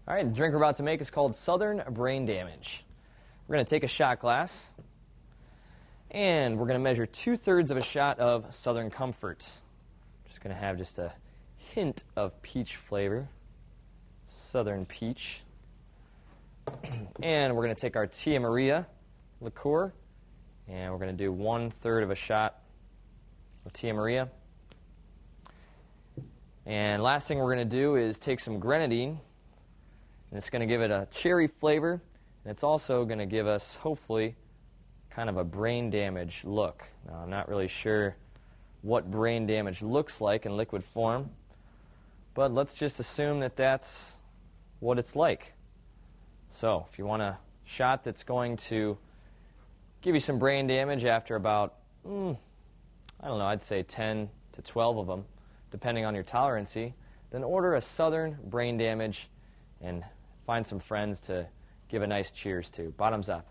All right, the drink we're about to make is called Southern Brain Damage. We're going to take a shot glass, and we're going to measure 2/3 of a shot of Southern Comfort. Just going to have just a hint of peach flavor, Southern Peach. And we're going to take our Tia Maria liqueur, and we're going to do 1/3 of a shot of Tia Maria. And last thing we're going to do is take some grenadine, and it's going to give it a cherry flavor, and it's also going to give us, hopefully, kind of a brain damage look. Now, I'm not really sure what brain damage looks like in liquid form, but let's just assume that that's what it's like. So, if you want a shot that's going to give you some brain damage after about, I don't know, I'd say 10 to 12 of them, depending on your tolerancy, then order a Southern Brain Damage and find some friends to give a nice cheers to. Bottoms up.